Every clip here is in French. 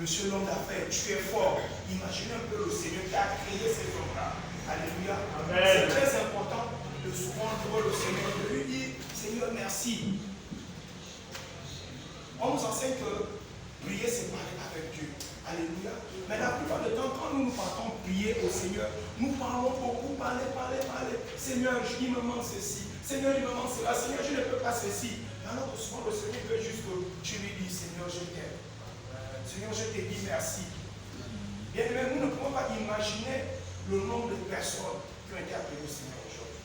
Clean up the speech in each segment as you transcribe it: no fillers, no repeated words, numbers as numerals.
monsieur l'homme d'affaires, tu es fort. Imaginez un peu le Seigneur qui a créé ces hommes-là. Alléluia. C'est très important de souvent voir le Seigneur, de lui dire, Seigneur, merci. On nous enseigne que prier, c'est parler avec Dieu. Alléluia. Mais la plupart du temps, quand nous partons prier au Seigneur, nous parlons beaucoup, parler. Seigneur, il me manque ceci. Seigneur, il me manque cela. Seigneur, je ne peux pas ceci. Alors que souvent, le Seigneur veut juste que tu lui dis, Seigneur, je t'aime. Seigneur, je te dis merci. Bien aimé, nous ne pouvons pas imaginer le nombre de personnes qui ont été appelées au Seigneur aujourd'hui.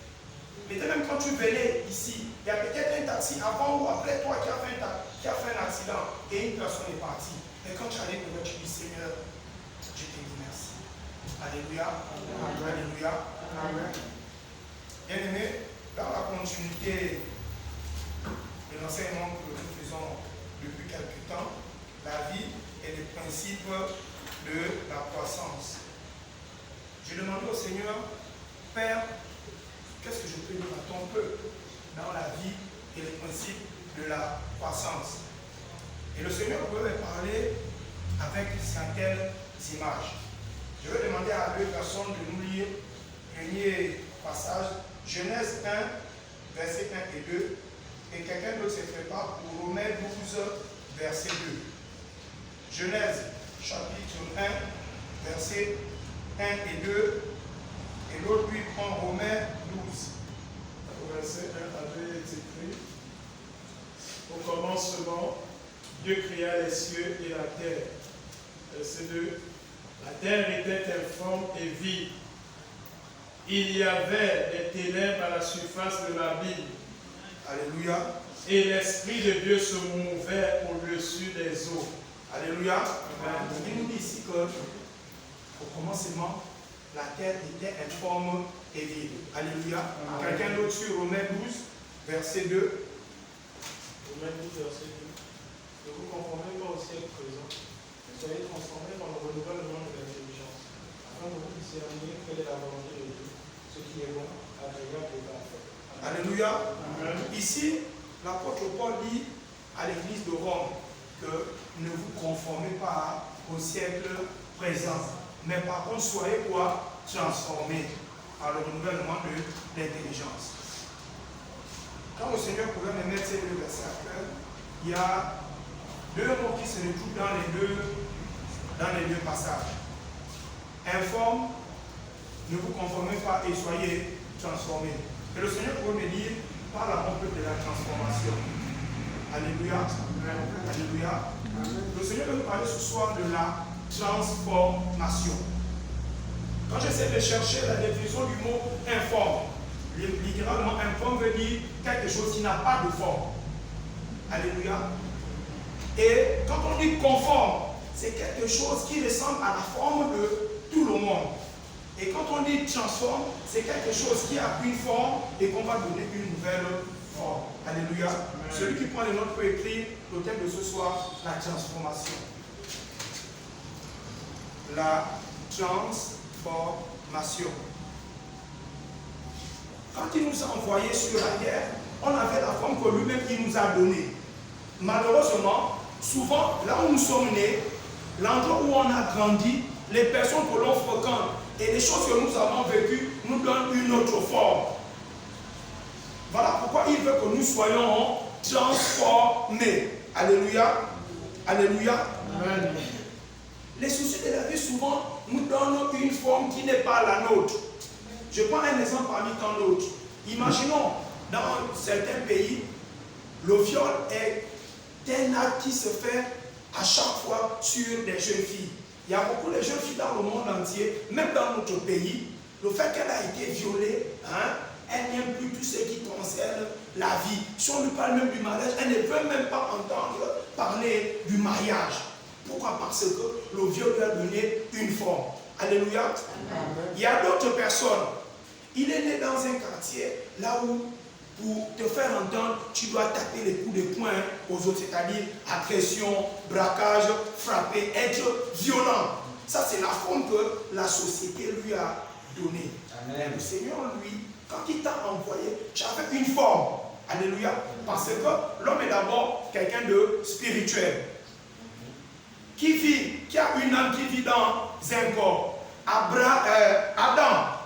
Mais même quand tu venais ici, il y a peut-être un taxi avant ou après toi qui a fait un accident et une personne est partie. Et quand tu arrives, tu dis, Seigneur, je te dis merci. Alléluia. Alléluia. Amen. Bien aimé, dans la continuité de l'enseignement que nous faisons depuis quelque temps, la vie et les principes de la croissance. Je demandais au Seigneur, Père, qu'est-ce que je peux dire à ton peuple dans la vie et les principes de la croissance? Et le Seigneur pouvait me parler avec certaines images. Je vais demander à deux personnes de nous lire le premier passage, Genèse 1, versets 1 et 2, et quelqu'un d'autre se prépare pour Romains 12, verset 2. Genèse, chapitre 1, versets 1 et 2, et l'autre lui prend Romains 12. Au verset 1 à 2 est écrit: au commencement, Dieu créa les cieux et la terre. Verset 2. La terre était informe et vide. Il y avait des ténèbres à la surface de l'abîme. Alléluia. Et l'Esprit de Dieu se mouvait au-dessus des eaux. Alléluia. Amen. Il nous dit ici que, au commencement, la terre était informe et vide. Alléluia. Quelqu'un d'autre sur Romains 12, verset 2. Romains 12, verset 2. Ne vous conformez pas au siècle présent, mais soyez transformés par le renouvellement de l'intelligence, afin que vous discerniez quelle est la volonté de Dieu, ce qui est bon, agréable et parfait. Alléluia. Amen. Ici, l'apôtre Paul dit à l'église de Rome que ne vous conformez pas au siècle présent, mais par contre soyez quoi? Transformés par le renouvellement de l'intelligence. Quand le Seigneur pouvait me mettre ces deux versets à cœur, il y a deux mots qui se retrouvent dans les deux passages. Informe, ne vous conformez pas et soyez transformés. Et le Seigneur peut me dire, par la pompe de la transformation. Alléluia. Alléluia. Le Seigneur veut nous parler ce soir de la transformation. Quand j'essaie de chercher la définition du mot informe, littéralement informe veut dire quelque chose qui n'a pas de forme. Alléluia. Et quand on dit conforme, c'est quelque chose qui ressemble à la forme de tout le monde. Et quand on dit transforme, c'est quelque chose qui a une forme et qu'on va donner une nouvelle forme. Alléluia. Amen. Celui qui prend les notes peut écrire le thème de ce soir, la transformation. La transformation. Quand il nous a envoyés sur la terre, on avait la forme que lui-même il nous a donnée. Malheureusement, souvent, là où nous sommes nés, l'endroit où on a grandi, les personnes que l'on fréquente et les choses que nous avons vécues nous donnent une autre forme. Voilà pourquoi il veut que nous soyons transformés. Alléluia. Alléluia. Amen. Les soucis de la vie souvent nous donnent une forme qui n'est pas la nôtre. Je prends un exemple parmi tant d'autres. Imaginons, dans certains pays, le viol est un acte qui se fait à chaque fois sur des jeunes filles. Il y a beaucoup de jeunes filles dans le monde entier, même dans notre pays, le fait qu'elle a été violée, elle n'aime plus tout ce qui concerne la vie. Si on lui parle même du mariage, elle ne veut même pas entendre parler du mariage. Pourquoi? Parce que le viol lui a donné une forme. Alléluia. Amen. Il y a d'autres personnes. Il est né dans un quartier là où, pour te faire entendre, tu dois taper les coups de poing aux autres, c'est-à-dire agression, braquage, frapper, être violent. Ça, c'est la forme que la société lui a donnée. Amen. Le Seigneur, lui, quand il t'a envoyé, tu avais une forme. Alléluia. Parce que l'homme est d'abord quelqu'un de spirituel. qui a une âme qui vit dans un corps. Adam,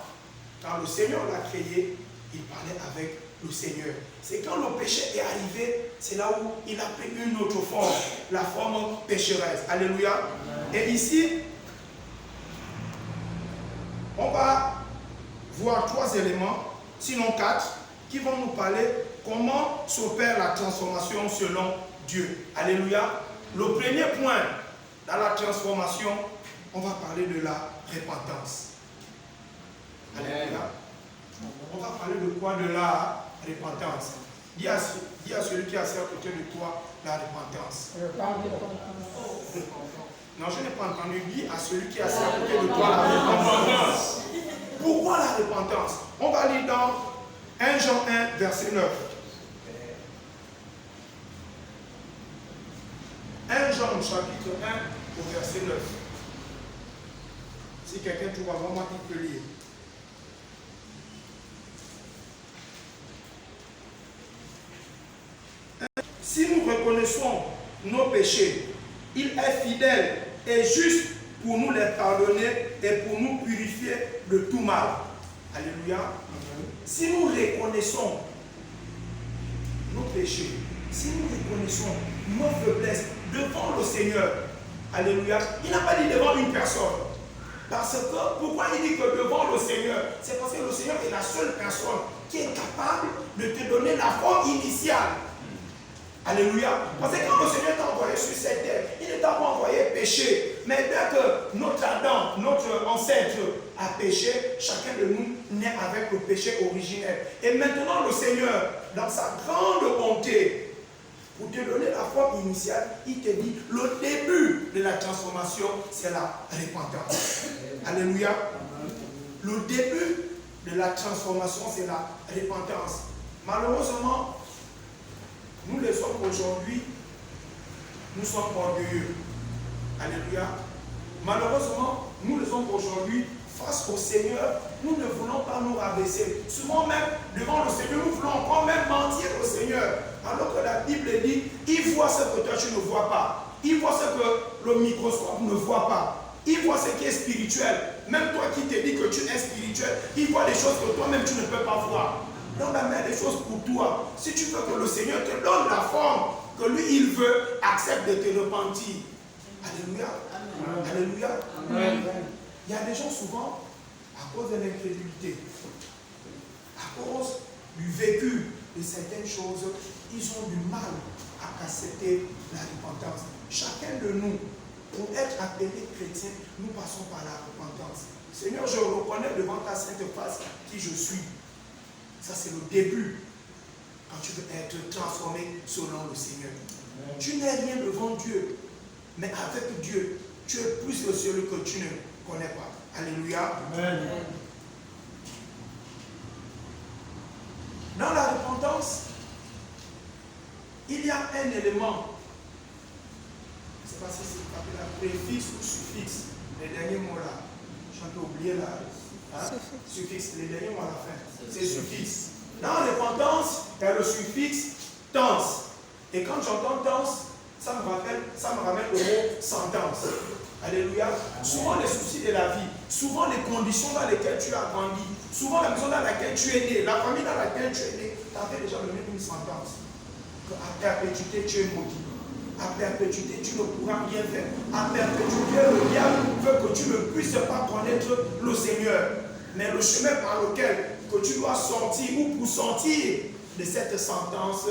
quand le Seigneur l'a créé, il parlait avec le Seigneur. C'est quand le péché est arrivé, c'est là où il a pris une autre forme, la forme pécheresse. Alléluia. Et ici, on va voir 3 éléments, sinon 4, qui vont nous parler comment s'opère la transformation selon Dieu. Alléluia. Le premier point dans la transformation, on va parler de la repentance. Alléluia. On va parler de quoi? De la repentance. Dis à celui qui est assis à côté de toi la repentance. Non, je n'ai pas entendu. Dis à celui qui est assis à côté de toi la repentance. Pourquoi la repentance? On va lire dans 1 Jean 1, verset 9. 1 Jean, chapitre 1, au verset 9. Si quelqu'un trouve avant moi, il peut lire. Si nous reconnaissons nos péchés, il est fidèle et juste pour nous les pardonner et pour nous purifier de tout mal. Alléluia. Si nous reconnaissons nos péchés, si nous reconnaissons nos faiblesses devant le Seigneur, alléluia, il n'a pas dit devant une personne. Parce que, pourquoi il dit que devant le Seigneur? C'est parce que le Seigneur est la seule personne qui est capable de te donner la forme initiale. Alléluia. Parce que quand le Seigneur t'a envoyé sur cette terre, il ne t'a pas envoyé péché. Mais bien que notre Adam, notre ancêtre a péché, chacun de nous naît avec le péché originel. Et maintenant le Seigneur, dans sa grande bonté, pour te donner la forme initiale, il te dit, le début de la transformation, c'est la repentance. Alléluia. Le début de la transformation, c'est la repentance. Malheureusement, nous les hommes aujourd'hui, nous sommes orgueilleux. Alléluia. Malheureusement, nous les hommes aujourd'hui, face au Seigneur, nous ne voulons pas nous rabaisser. Souvent même, devant le Seigneur, nous voulons encore même mentir au Seigneur. Alors que la Bible dit, il voit ce que toi tu ne vois pas. Il voit ce que le microscope ne voit pas. Il voit ce qui est spirituel. Même toi qui te dis que tu es spirituel, il voit des choses que toi-même tu ne peux pas voir. Donc la meilleure des choses pour toi, si tu veux que le Seigneur te donne la forme que lui il veut, accepte de te repentir. Alléluia. Amen. Alléluia. Amen. Il y a des gens souvent, à cause de l'incrédulité, à cause du vécu de certaines choses, ils ont du mal à accepter la repentance. Chacun de nous, pour être appelé chrétien, nous passons par la repentance. Seigneur, je reconnais devant ta sainte face qui je suis. Ça, c'est le début quand tu veux être transformé selon le Seigneur. Amen. Tu n'es rien devant Dieu, mais avec Dieu, tu es plus que celui que tu ne connais pas. Alléluia. Amen. Dans la repentance, il y a un élément. Je ne sais pas si c'est appelé la préfixe ou suffixe. Les derniers mots là. Je suis un peu oublié là. Hein? Suffixe, les derniers mots à la fin. C'est suffixe. Dans la repentance, il y a le suffixe tense. Et quand j'entends tense, ça me ramène au mot sentence. Alléluia. Souvent les soucis de la vie, souvent les conditions dans lesquelles tu as grandi, souvent la maison dans laquelle tu es né, la famille dans laquelle tu es né, tu avais déjà donné une sentence. À perpétuité, tu es maudit. À perpétuité, tu ne pourras rien faire. À perpétuité, le diable veut que tu ne puisses pas connaître le Seigneur. Mais le chemin par lequel que tu dois sortir ou pour sortir de cette sentence,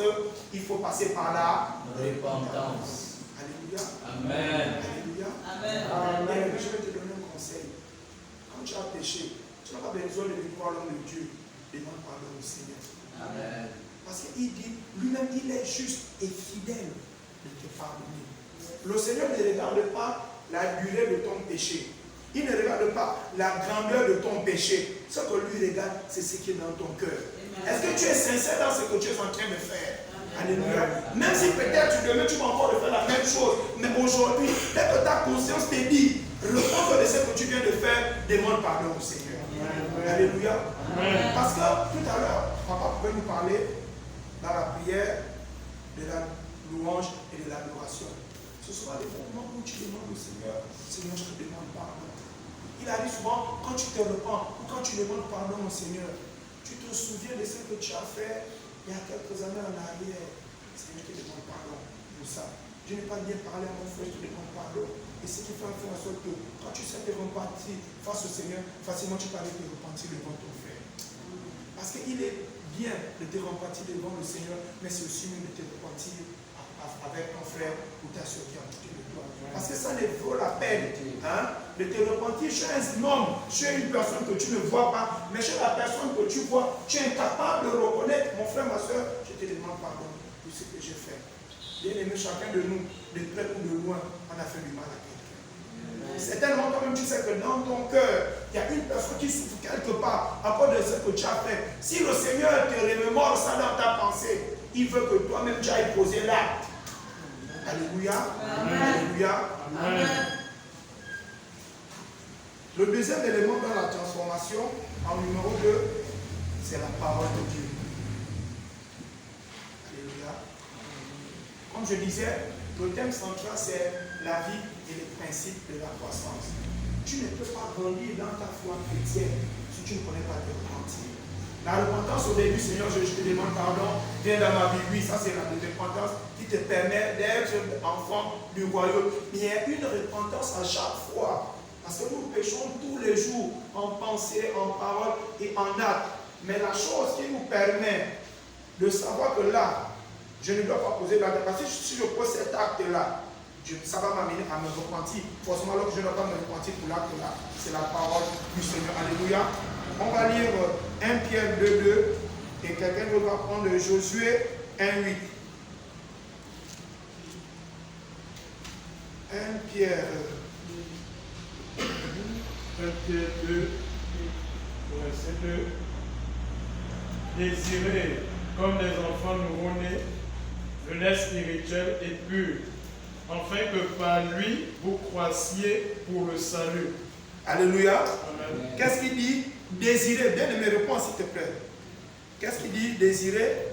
il faut passer par la repentance. Alléluia. Amen. Alléluia. Amen. Amen. Je vais te donner un conseil. Quand tu as péché, tu n'as pas besoin de venir voir l'homme de Dieu. Demande pardon au Seigneur. Amen. Parce qu'il dit, lui-même, il est juste et fidèle de te pardonner. Le Seigneur ne regarde pas la durée de ton péché. Il ne regarde pas la grandeur de ton péché. Ce que lui regarde, c'est ce qui est dans ton cœur. Est-ce que tu es sincère dans ce que tu es en train de faire? Alléluia. Même si peut-être demain tu vas encore faire la même chose, mais aujourd'hui, dès que ta conscience te dit, repens de ce que tu viens de faire, demande pardon au Seigneur. Alléluia. Parce que tout à l'heure, papa pouvait nous parler dans la prière de la louange et de l'adoration. Ce sera les moments où tu demandes au Seigneur, Seigneur, je te demande pardon. Il arrive souvent, quand tu te repens, ou quand tu demandes pardon au Seigneur, tu te souviens de ce que tu as fait il y a quelques années en arrière. Seigneur, je te demande pardon pour ça. Je n'ai pas bien parlé à mon frère, je te demande pardon. Et ce qui fait en sorte que quand tu sais te repentir face au Seigneur, facilement tu peux aller te repentir devant ton frère. Parce qu'il est bien de te repentir devant le Seigneur, mais c'est aussi mieux de te repentir avec ton frère ou ta soeur qui a côté de toi. Parce que ça ne vaut la peine de te repentir chez un homme, chez une personne que tu ne vois pas, mais chez la personne que tu vois, tu es incapable de reconnaître, mon frère, ma soeur, je te demande pardon pour ce que j'ai fait. Bien aimé, chacun de nous, de près ou de loin, on a fait du mal à quelqu'un. C'est tellement quand même tu sais que dans ton cœur, il y a une personne qui souffre quelque part à cause de ce que tu as fait. Si le Seigneur te remémore ça dans ta pensée, il veut que toi-même tu ailles poser l'acte. Alléluia. Amen. Alléluia. Amen. Le deuxième élément dans la transformation, en numéro 2, c'est la parole de Dieu. Alléluia. Comme je disais, le thème central, c'est la vie et les principes de la croissance. Tu ne peux pas grandir dans ta foi chrétienne si tu ne connais pas te repentir. La repentance au début, Seigneur, je te demande pardon, viens dans ma vie. Oui, ça c'est la repentance qui te permet d'être enfant du royaume. Mais il y a une repentance à chaque fois. Parce que nous péchons tous les jours en pensée, en parole et en acte. Mais la chose qui nous permet de savoir que là, je ne dois pas poser l'acte. Parce que si je pose cet acte-là, ça va m'amener à me repentir. Forcément, alors que je ne dois pas me repentir pour l'acte-là, c'est la parole du Seigneur. Alléluia. On va lire 1 Pierre 2:2 et quelqu'un d'autre va prendre Josué 1:8. 1 Pierre 2, verset 2. Désirez, comme des enfants nouveau-nés, le lait spirituel et pur, afin que par lui vous croissiez pour le salut. Alléluia. Amen. Qu'est-ce qu'il dit? Désirer. Bien aimé, réponds s'il te plaît. Qu'est-ce qu'il dit? Désirer.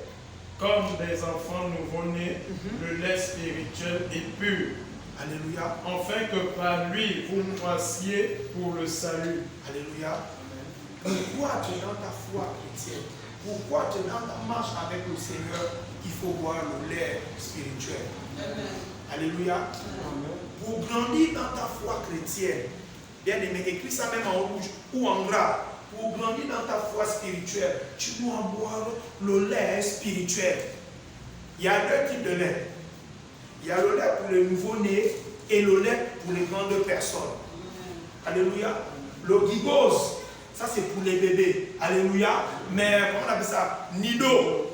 Comme des enfants nouveau-nés, le lait spirituel et pur. Alléluia. Afin que par lui vous croissiez pour le salut. Alléluia. Pourquoi tu es dans ta foi chrétienne? Pourquoi tu es dans ta marche avec le Seigneur? Il faut boire le lait spirituel. Amen. Alléluia. Amen. Pour grandir dans ta foi chrétienne, bien aimé, écris ça même en rouge ou en gras. Pour grandir dans ta foi spirituelle, tu dois boire le lait spirituel. Il y a deux types de lait. Il y a le lait pour les nouveau-nés et le lait pour les grandes personnes. Alléluia. Le gigose, ça c'est pour les bébés. Alléluia. Mais comment on appelle ça? Nido.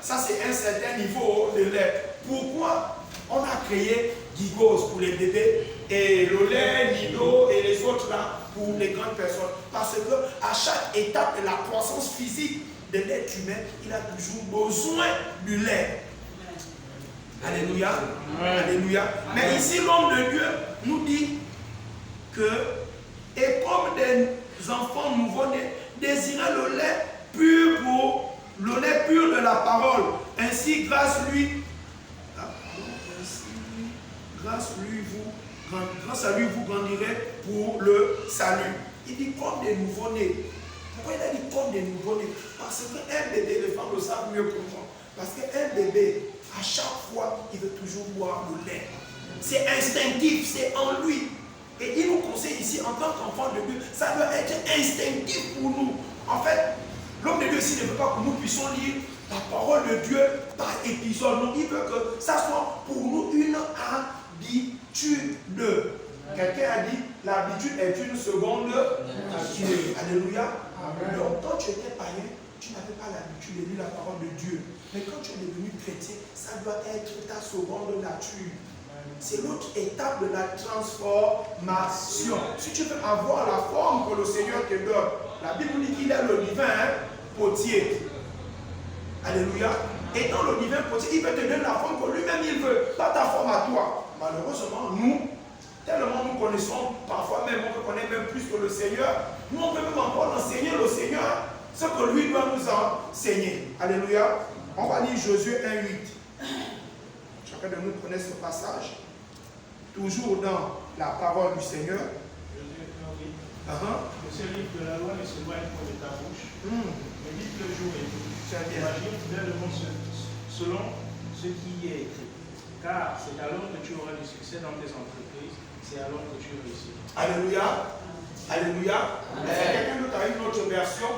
Ça c'est un certain niveau de lait. Pourquoi on a créé gigose pour les bébés et le lait, Nido et les autres là pour les grandes personnes? Parce que à chaque étape de la croissance physique de l'être humain, il a toujours besoin du lait. Alléluia. Alléluia. Mais ici, l'homme de Dieu nous dit que, et comme des enfants nouveau-nés, désirez le lait pur pour le lait pur de la parole. Ainsi, grâce à lui, vous grandirez pour le salut. Il dit comme des nouveau-nés. Pourquoi il a dit comme des nouveau-nés? Parce qu'un bébé, les femmes le savent mieux que moi. Parce qu'un bébé, à chaque fois, il veut toujours boire le lait. C'est instinctif, c'est en lui. Et il nous conseille ici, en tant qu'enfant de Dieu, ça doit être instinctif pour nous. En fait, l'homme de Dieu ici ne veut pas que nous puissions lire la parole de Dieu par épisode. Donc, il veut que ça soit pour nous une habitude. Quelqu'un a dit, l'habitude est une seconde nature. Alléluia. Amen. Donc, quand tu étais païen, tu n'avais pas l'habitude de lire la parole de Dieu. Mais quand tu es devenu chrétien, ça doit être ta seconde nature. C'est l'autre étape de la transformation. Si tu veux avoir la forme que le Seigneur te donne, la Bible dit qu'il est le divin potier. Alléluia. Étant le divin potier, il veut te donner la forme que lui-même il veut, pas ta forme à toi. Malheureusement, nous, tellement nous connaissons, parfois même on connaît même plus que le Seigneur, nous on peut même encore enseigner le Seigneur ce que lui doit nous enseigner. Alléluia. On va lire Josué 1:8. Chacun de nous connaît ce passage. toujours dans la parole du Seigneur. Ce livre de la loi ne se éloigne de ta bouche, mais dites le jour et nuit. Imagine fidèlement selon ce qui y est écrit. Car c'est alors que tu auras du succès dans tes entreprises, c'est alors que tu réussiras. Alléluia. Alléluia. Est-ce que quelqu'un d'autre a une autre version?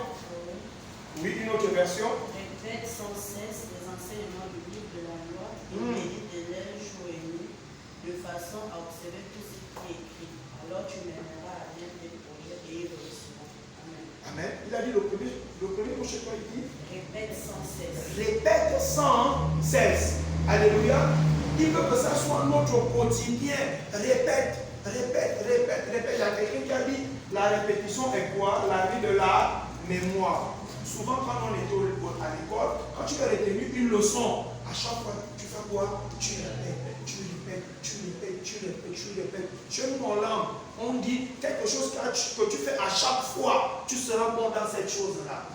Oui, une autre version. Répète sans cesse les enseignements du livre de la loi et médite de l'air jour et nuit, de façon à observer tout ce qui est écrit. Alors tu mèneras à bien tes projets et ils réussiront. Amen. Amen. Il a dit le premier mot chez toi, il dit répète sans cesse. Répète sans cesse. Alléluia. Il veut que ça soit notre quotidien. Répète, répète, répète, répète. Il y a quelqu'un qui a dit la répétition est quoi? La vie de la mémoire. Souvent, quand on est à l'école, quand tu as retenu une leçon, à chaque fois, tu fais quoi? Tu répètes, tu répètes, tu répètes, tu répètes, tu répètes. Chez nous, en langue, on dit quelque chose que tu fais à chaque fois, tu seras bon dans cette chose-là.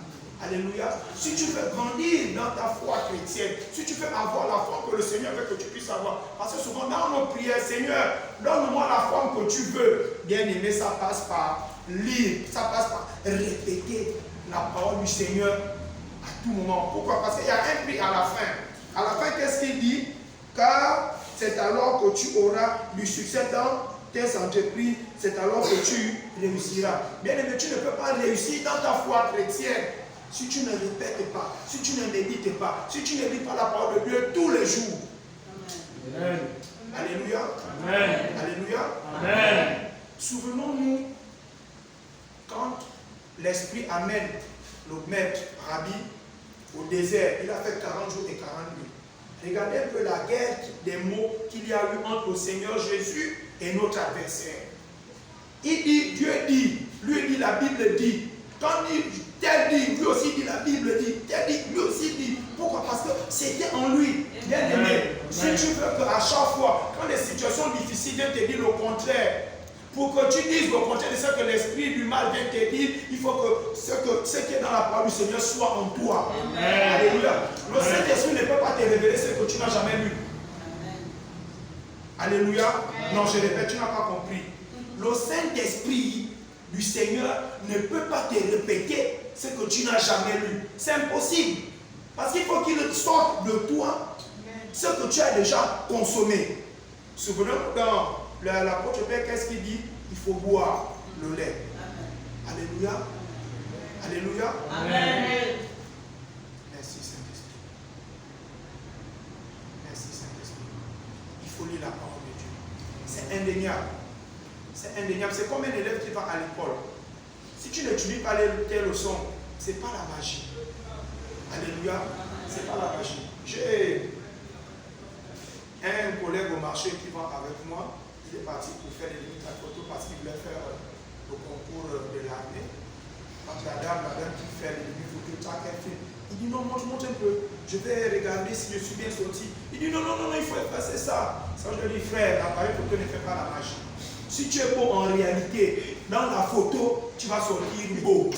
Alléluia. Si tu veux grandir dans ta foi chrétienne, si tu veux avoir la foi que le Seigneur veut que tu puisses avoir, parce que souvent dans nos prières, Seigneur, donne-moi la forme que tu veux. Bien aimé, ça passe par lire, ça passe par répéter la parole du Seigneur à tout moment. Pourquoi? Parce qu'il y a un prix à la fin. À la fin, qu'est-ce qu'il dit? Car c'est alors que tu auras du succès dans tes entreprises, c'est alors que tu réussiras. Bien aimé, tu ne peux pas réussir dans ta foi chrétienne si tu ne répètes pas, si tu ne médites pas, si tu ne lis pas la parole de Dieu tous les jours. Amen. Alléluia. Amen. Alléluia. Amen. Souvenons-nous quand l'Esprit amène le maître Rabbi au désert, il a fait 40 jours et 40 nuits. Regardez un peu la guerre des mots qu'il y a eu entre le Seigneur Jésus et notre adversaire. Il dit, Dieu dit, lui dit, la Bible dit. Quand tel dit, lui aussi dit, la Bible dit, tel dit, lui aussi dit. Pourquoi? Parce que c'était en lui. Bien aimé, si tu veux qu'à chaque fois, quand les situations difficiles viennent te dire le contraire, pour que tu dises le contraire de ce que l'esprit du mal vient te dire, il faut que ce qui est dans la parole du Seigneur soit en toi. Amen. Alléluia. Le Saint-Esprit ne peut pas te révéler ce que tu n'as jamais lu. Amen. Alléluia. Amen. Non, je répète, tu n'as pas compris. Le Saint-Esprit du Seigneur ne peut pas te répéter ce que tu n'as jamais lu. C'est impossible. Parce qu'il faut qu'il sorte de toi ce que tu as déjà consommé. Souvenez-vous dans l'apôtre Pierre, qu'est-ce qu'il dit? Il faut boire le lait. Amen. Alléluia. Alléluia. Amen. Merci Saint-Esprit. Merci Saint-Esprit. Il faut lire la parole de Dieu. C'est indéniable. C'est indéniable. C'est comme un élève qui va à l'école. Si tu n'étudies pas tes leçons, ce n'est pas la magie. Alléluia. Ce n'est pas la magie. J'ai un collègue au marché qui va avec moi. Il est parti pour faire les limites à photo parce qu'il voulait faire le concours de l'armée. Quand la dame qui fait les limites photo, qu'elle fait. Il dit non, montre un peu. Je vais regarder si je suis bien sorti. Il dit non, il faut effacer ça. Ça, je lui dis, frère, l'appareil photo ne fait pas la magie. Si tu es beau en réalité, dans la photo, tu vas sortir beau.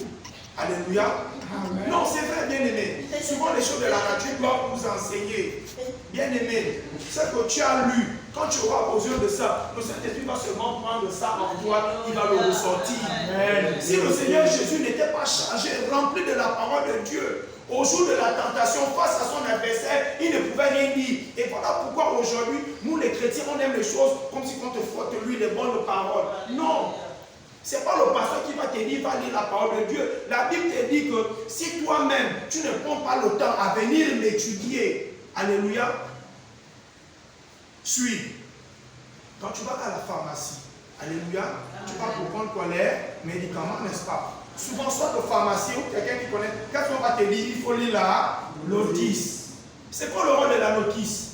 Alléluia. Amen. Non, c'est vrai, bien aimé. Souvent, les choses de la nature doivent nous enseigner. Bien aimé, ce que tu as lu, quand tu auras besoin de ça, le Saint-Esprit va seulement prendre ça en toi, il va le ressortir. Amen. Si le Seigneur Jésus n'était pas chargé, rempli de la parole de Dieu, au jour de la tentation, face à son adversaire, il ne pouvait rien dire. Et voilà pourquoi aujourd'hui, nous les chrétiens, on aime les choses comme si on te frotte lui les bonnes paroles. Non. Ce n'est pas le pasteur qui va te dire, va lire la parole de Dieu. La Bible te dit que si toi-même, tu ne prends pas le temps à venir l'étudier, alléluia, suis. Quand tu vas à la pharmacie, alléluia, tu vas pour prendre quoi, les médicaments, n'est-ce pas? Souvent, soit le pharmacien ou quelqu'un qui connaît, quand on va te dire, il faut lire la notice. C'est quoi le rôle de la notice?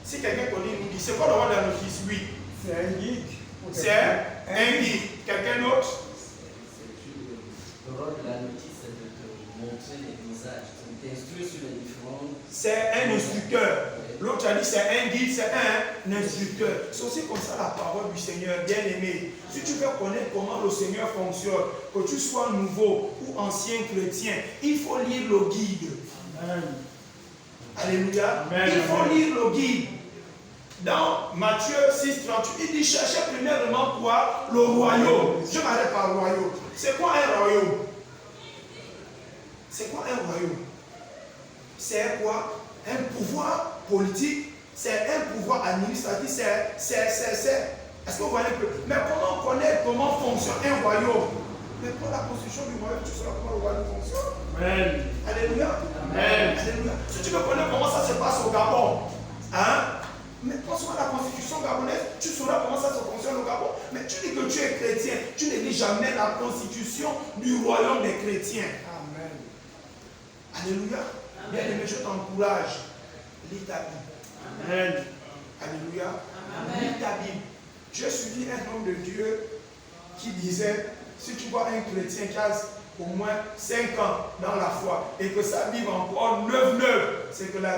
Si quelqu'un connaît, nous dit, c'est quoi le rôle de la notice? Oui. C'est un guide. C'est un guide. Quelqu'un d'autre? Le rôle de la notice, c'est de te montrer les visages, de t'instruire sur les différents. C'est un instructeur. L'autre a dit c'est un guide, c'est un instructeur. C'est aussi comme ça la parole du Seigneur, bien aimé. Si tu veux connaître comment le Seigneur fonctionne, que tu sois nouveau ou ancien chrétien, il faut lire le guide. Amen. Alléluia. Amen. Il faut lire le guide. Dans Matthieu 6, 38, il dit cherchez premièrement quoi? Le royaume. Je m'arrête par royaume. C'est quoi un royaume? C'est quoi un royaume? C'est quoi? Un pouvoir politique, c'est un pouvoir administratif, est-ce que vous voyez un peu? Mais comment connaître comment fonctionne un royaume? Mais pour la constitution du royaume, tu sauras comment le royaume fonctionne. Amen. Alléluia. Amen. Alléluia. Si tu veux connaître comment ça se passe au Gabon, hein? Mais pense à la constitution gabonaise, tu sauras comment ça se fonctionne au Gabon. Mais tu dis que tu es chrétien, tu ne lis jamais la constitution du royaume des chrétiens. Amen. Alléluia. Bien aimé, je t'encourage. Lis ta Bible. Amen. Alléluia. Amen. Lis ta Bible. J'ai suivi un homme de Dieu qui disait, si tu vois un chrétien qui a au moins 5 ans dans la foi et que sa Bible encore 9, c'est que la